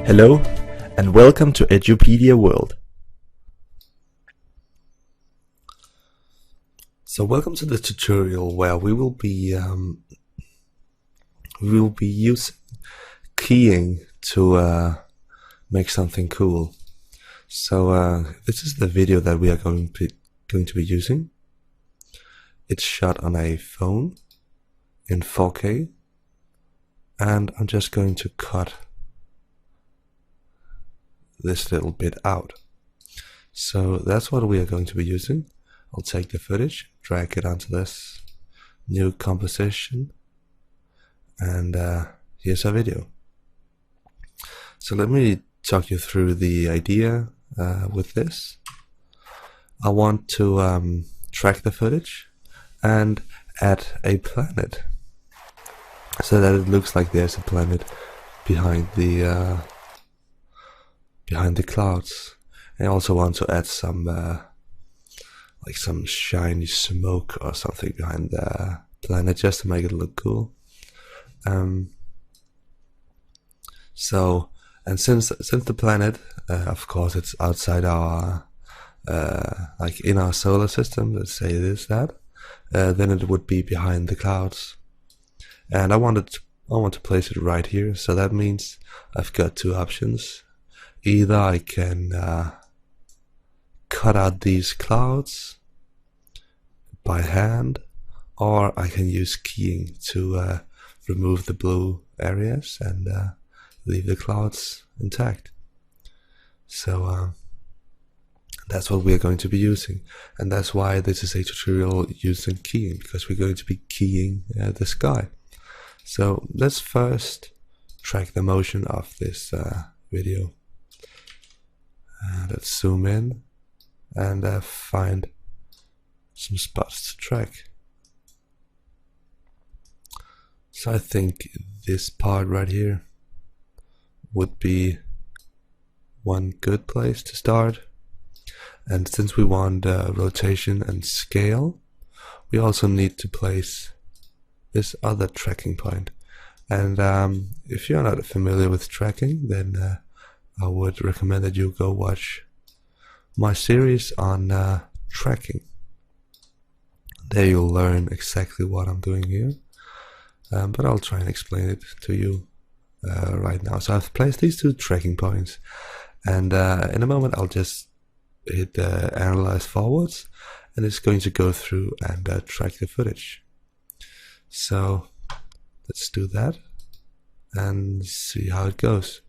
Hello and welcome to Edupedia World. So welcome to the tutorial where we will be using keying to make something cool. So this is the video that we are going to be using. It's shot on a phone in 4K, and I'm just going to cut this little bit out. So that's what we are going to be using. I'll take the footage, drag it onto this new composition, and here's our video. So let me talk you through the idea with this. I want to track the footage and add a planet so that it looks like there's a planet behind the clouds. I also want to add some like some shiny smoke or something behind the planet just to make it look cool. So, and since the planet, of course, it's outside our like in our solar system, let's say it is that, then it would be behind the clouds. And I want to place it right here. So that means I've got two options. Either I can cut out these clouds by hand, or I can use keying to remove the blue areas and leave the clouds intact. So that's what we're going to be using, and that's why this is a tutorial using keying, because we're going to be keying the sky. So let's first track the motion of this video. Let's zoom in and find some spots to track. So I think this part right here would be one good place to start. And since we want rotation and scale, we also need to place this other tracking point. And if you're not familiar with tracking, then I would recommend that you go watch my series on tracking. There you'll learn exactly what I'm doing here, but I'll try and explain it to you right now. So I've placed these two tracking points, and in a moment I'll just hit analyze forwards, and it's going to go through and track the footage. So let's do that and see how it goes.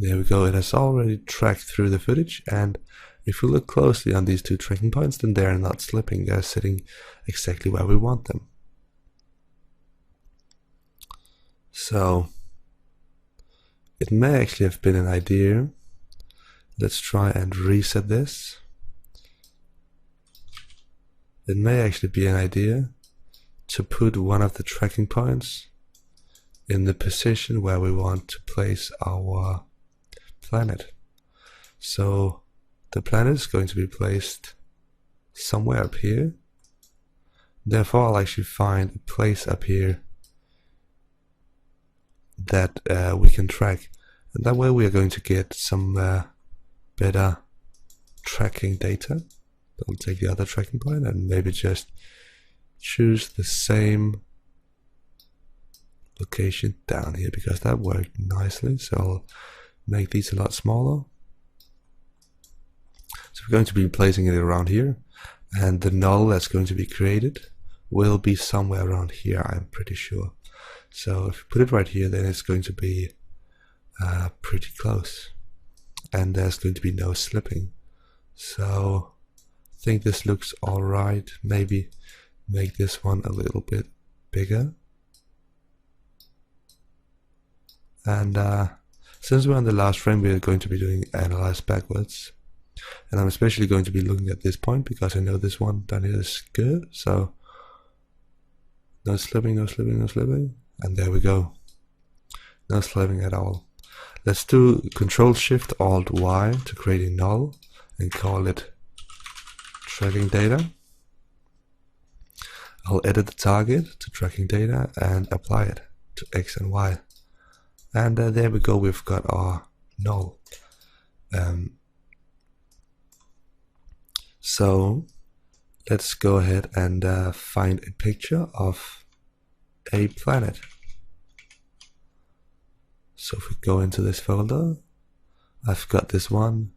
There we go, it has already tracked through the footage, and if we look closely on these two tracking points, then they're not slipping, they're sitting exactly where we want them. So it may actually have been an idea. Let's try and reset this. It may actually be an idea to put one of the tracking points in the position where we want to place our planet. So the planet is going to be placed somewhere up here. Therefore I'll actually find a place up here that we can track, and that way we are going to get some better tracking data. I'll take the other tracking point and maybe just choose the same location down here, because that worked nicely. So I'll make these a lot smaller. So we're going to be placing it around here, and the null that's going to be created will be somewhere around here, I'm pretty sure. So if you put it right here, then it's going to be pretty close, and there's going to be no slipping. So I think this looks alright. Maybe make this one a little bit bigger. And since we're on the last frame, we're going to be doing analyze backwards, and I'm especially going to be looking at this point because I know this one down here is good. So no slipping, no slipping, no slipping, and there we go, no slipping at all. Let's do Control Shift Alt Y to create a null and call it tracking data. I'll edit the target to tracking data and apply it. to X and Y. And there we go, we've got our null. So let's go ahead and find a picture of a planet. So if we go into this folder, I've got this one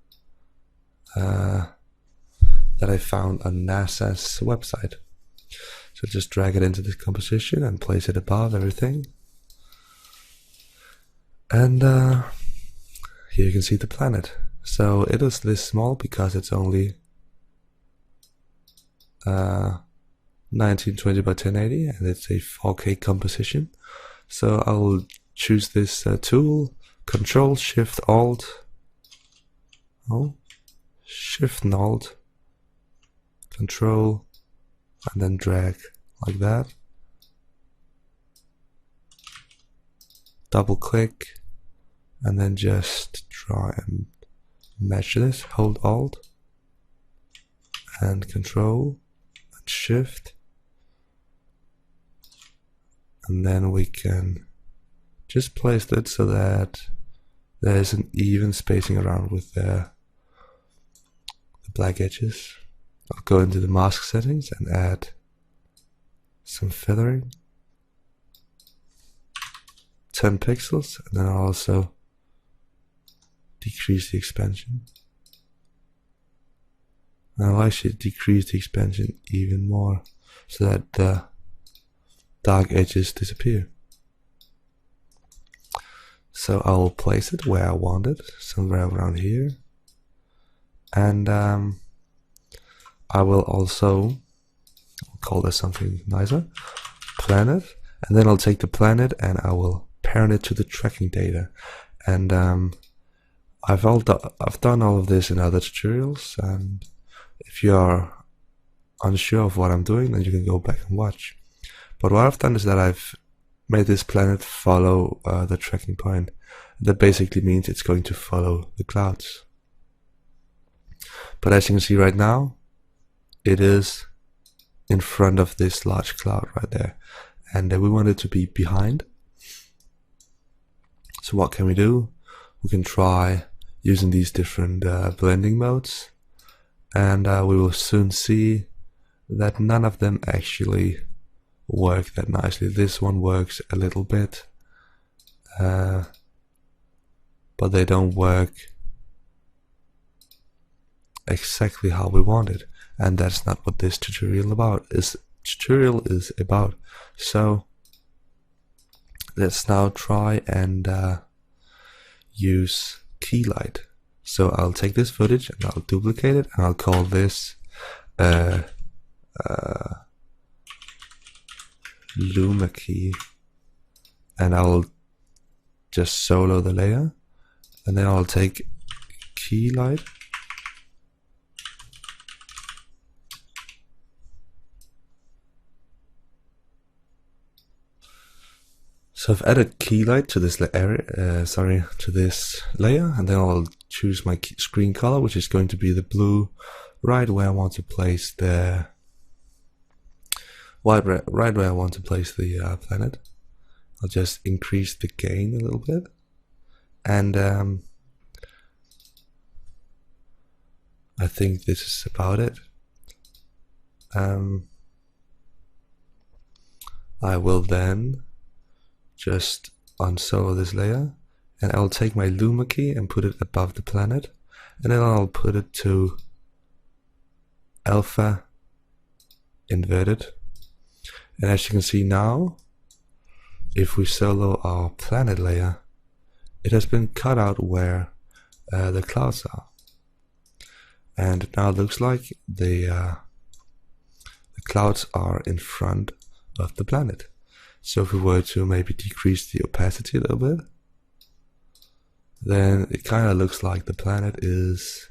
that I found on NASA's website. So just drag it into this composition and place it above everything. And here you can see the planet. So it is this small because it's only 1920 by 1080 and it's a 4K composition. So I'll choose this tool, Control Shift Alt, Shift and Alt, Control, and then drag like that. Double click and then just try and match this. Hold Alt and Control and Shift, and then we can just place it so that there's an even spacing around with the black edges. I'll go into the mask settings and add some feathering, 10 pixels, and then I'll also decrease the expansion. And I'll actually decrease the expansion even more so that the dark edges disappear. So I will place it where I want it, somewhere around here. And I will also call this something nicer, planet, and then I'll take the planet and I will parent it to the tracking data. And I've done all of this in other tutorials, and if you are unsure of what I'm doing, then you can go back and watch. But what I've done is that I've made this planet follow the tracking point. That basically means it's going to follow the clouds. But as you can see right now, it is in front of this large cloud right there, and we want it to be behind. So what can we do? We can try using these different blending modes, and we will soon see that none of them actually work that nicely. This one works a little bit, but they don't work exactly how we want it, and that's not what this tutorial is about. So let's now try and use key light. So I'll take this footage and I'll duplicate it, and I'll call this Luma key, and I'll just solo the layer, and then I'll take key light, so I've added key light to this to this layer, and then I'll choose my screen color, which is going to be the blue, right where I want to place the planet. I'll just increase the gain a little bit, and I think this is about it. I will then just unsolo this layer, and I'll take my Luma key and put it above the planet, and then I'll put it to alpha inverted. And as you can see now, if we solo our planet layer, it has been cut out where the clouds are, and now it looks like the clouds are in front of the planet. So if we were to maybe decrease the opacity a little bit, then it kind of looks like the planet is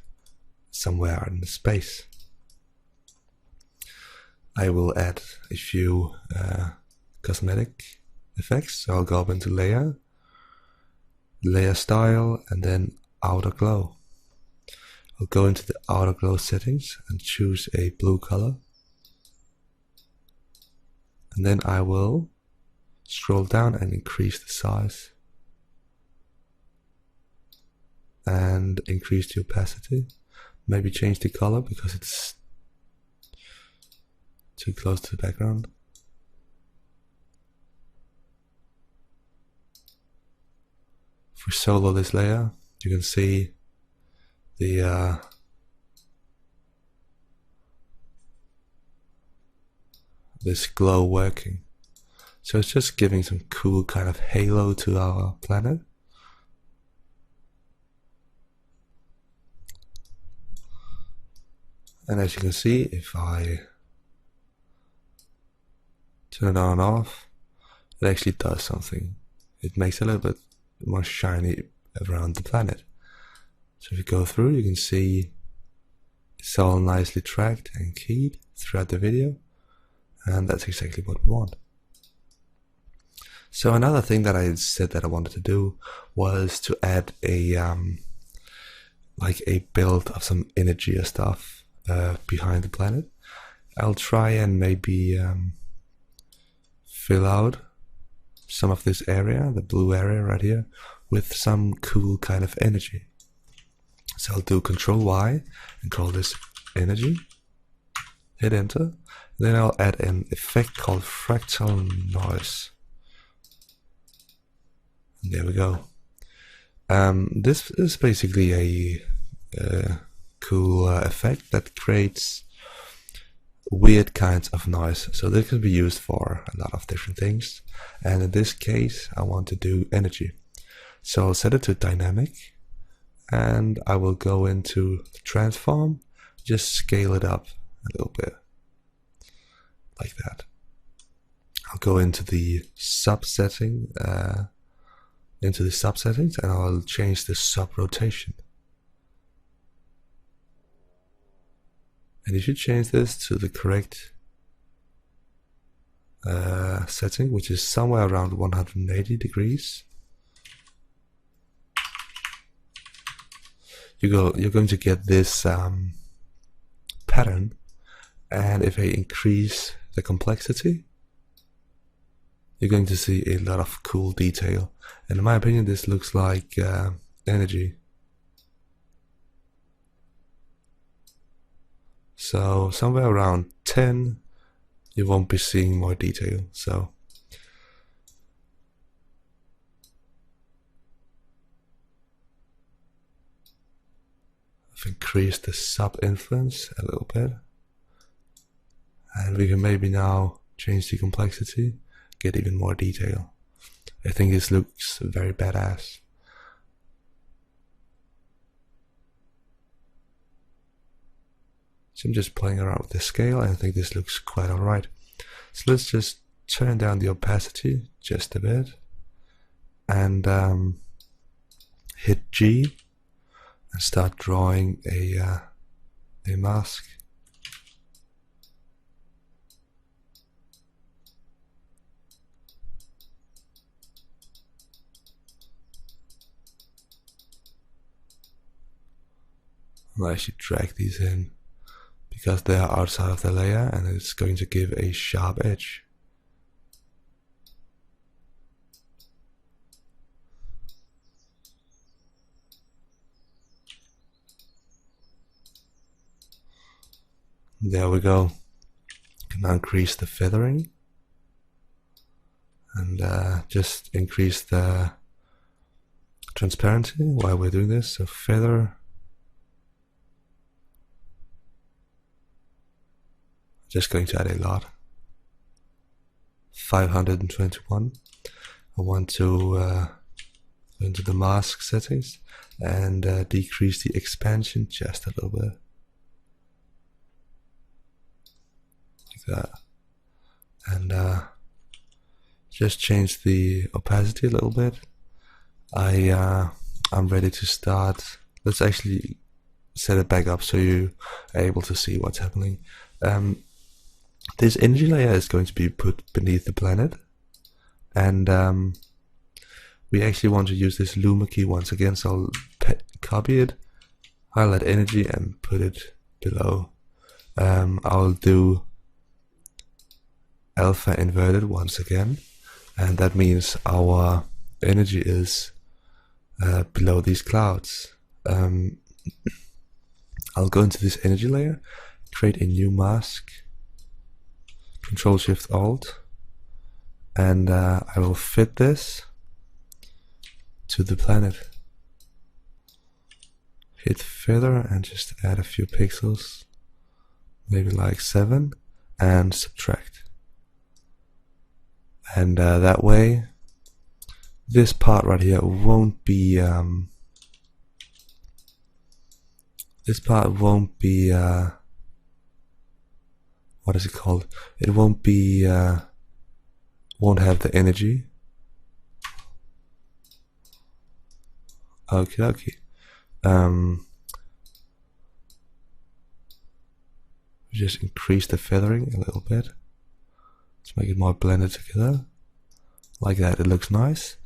somewhere in space. I will add a few cosmetic effects. So I'll go up into layer, layer style, and then outer glow. I'll go into the outer glow settings and choose a blue color, and then I will scroll down and increase the size and increase the opacity. Maybe change the color because it's too close to the background. If we solo this layer, you can see the this glow working. So it's just giving some cool kind of halo to our planet. And as you can see, if I turn it on and off, it actually does something. It makes it a little bit more shiny around the planet. So if you go through, you can see it's all nicely tracked and keyed throughout the video, and that's exactly what we want. So another thing that I said that I wanted to do was to add a like a build of some energy or stuff behind the planet. I'll try and maybe fill out some of this area, the blue area right here, with some cool kind of energy. So I'll do Control Y and call this energy, hit enter, then I'll add an effect called fractal noise. And there we go. This is basically a cool effect that creates weird kinds of noise. So this can be used for a lot of different things, and in this case I want to do energy. So I'll set it to dynamic, and I will go into transform, just scale it up a little bit like that. I'll go into the subsetting subsettings, and I'll change the sub rotation. And you should change this to the correct setting, which is somewhere around 180 degrees. You're going to get this pattern, and if I increase the complexity, you're going to see a lot of cool detail. And in my opinion, this looks like energy. So somewhere around 10, you won't be seeing more detail. So I've increased the sub influence a little bit, and we can maybe now change the complexity, get even more detail. I think this looks very badass. So I'm just playing around with the scale, and I think this looks quite alright. So let's just turn down the opacity just a bit, and hit G and start drawing a mask. I'll actually drag these in because they are outside of the layer, and it's going to give a sharp edge. There we go. Can now increase the feathering and just increase the transparency while we're doing this. So feather, just going to add a lot. 521. I want to go into the mask settings and decrease the expansion just a little bit, like that, and just change the opacity a little bit. I'm ready to start. Let's actually set it back up so you are able to see what's happening. This energy layer is going to be put beneath the planet, and we actually want to use this Luma key once again, so I'll copy it, highlight energy and put it below. I'll do alpha inverted once again, and that means our energy is below these clouds. I'll go into this energy layer, create a new mask, Control Shift Alt, and I will fit this to the planet. Hit feather and just add a few pixels, maybe like 7, and subtract. And that way, this part right here won't be what is it called? It won't be won't have the energy. Okay. Just increase the feathering a little bit. Let's make it more blended together. Like that, it looks nice.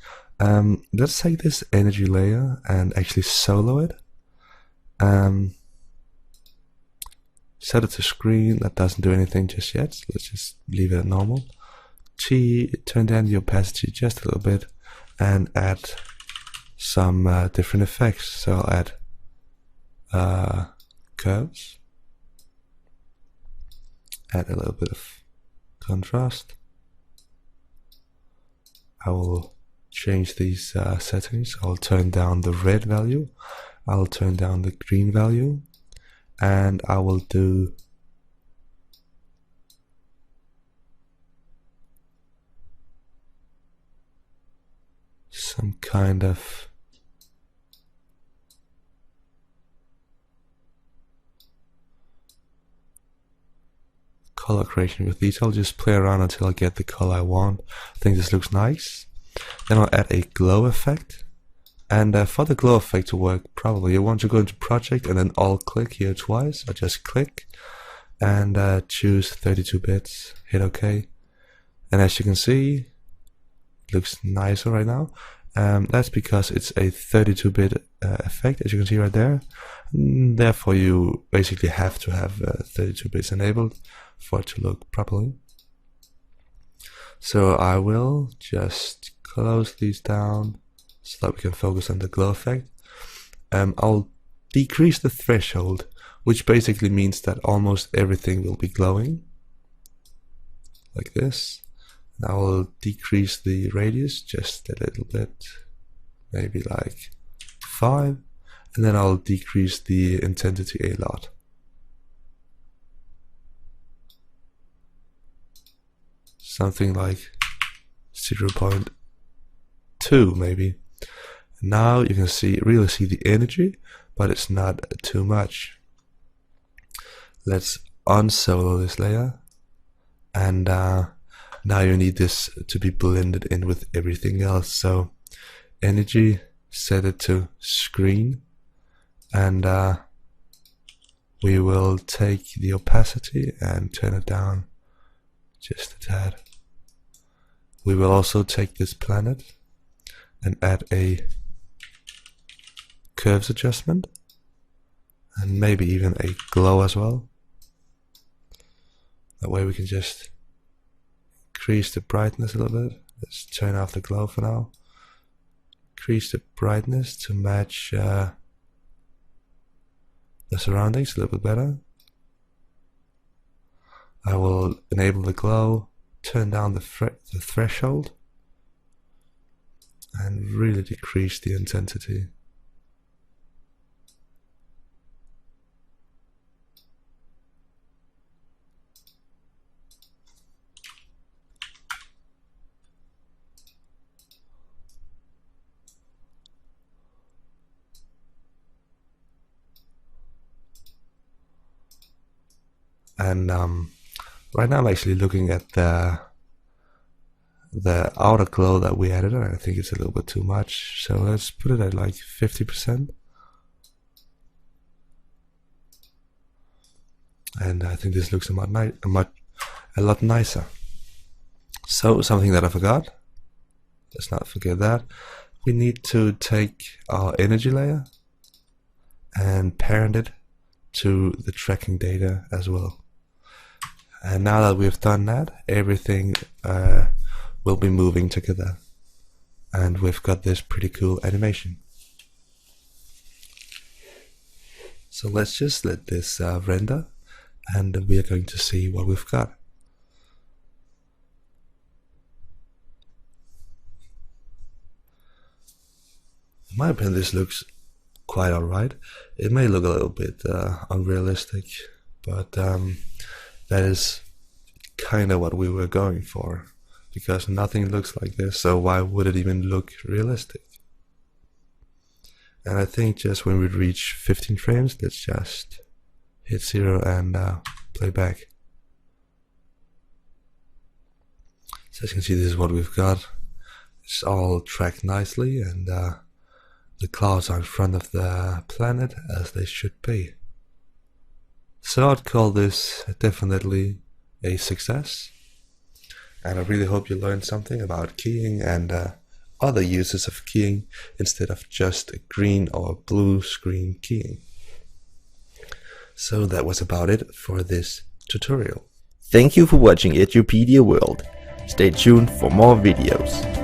Let's take this energy layer and actually solo it. Set it to screen. That doesn't do anything just yet. Let's just leave it at normal. Turn down the opacity just a little bit and add some different effects. So I'll add curves, add a little bit of contrast. I will change these settings. I'll turn down the red value, I'll turn down the green value, and I will do some kind of color creation with these. I'll just play around until I get the color I want. I think this looks nice. Then I'll add a glow effect, and for the glow effect to work probably you want to go into project and then alt click here twice, or just click and choose 32 bits, hit OK, and as you can see it looks nicer right now. That's because it's a 32-bit effect, as you can see right there. Therefore you basically have to have 32 bits enabled for it to look properly. So I will just close these down so that we can focus on the glow effect. I'll decrease the threshold, which basically means that almost everything will be glowing, like this. And I will decrease the radius just a little bit, maybe like 5, and then I'll decrease the intensity a lot. Something like 0.2 maybe. Now you can really see the energy, but it's not too much. Let's unsolo this layer, and now you need this to be blended in with everything else. So energy, set it to screen, and we will take the opacity and turn it down just a tad. We will also take this planet and add a curves adjustment, and maybe even a glow as well. That way we can just increase the brightness a little bit. Let's turn off the glow for now. Increase the brightness to match the surroundings a little bit better. I will enable the glow, turn down the threshold, and really decrease the intensity. And right now I'm actually looking at the outer glow that we added, and I think it's a little bit too much. So let's put it at like 50%. And I think this looks a lot nicer. So something that I forgot, let's not forget that. We need to take our energy layer and parent it to the tracking data as well. And now that we've done that, everything will be moving together, and we've got this pretty cool animation. So let's just let this render, and we are going to see what we've got. In my opinion, this looks quite alright. It may look a little bit unrealistic, but that is kind of what we were going for, because nothing looks like this, so why would it even look realistic? And I think just when we reach 15 frames, let's just hit 0 and play back. So as you can see, this is what we've got. It's all tracked nicely, and the clouds are in front of the planet as they should be. So I'd call this definitely a success, and I really hope you learned something about keying and other uses of keying instead of just a green or blue screen keying. So that was about it for this tutorial. Thank you for watching Edupedia World. Stay tuned for more videos.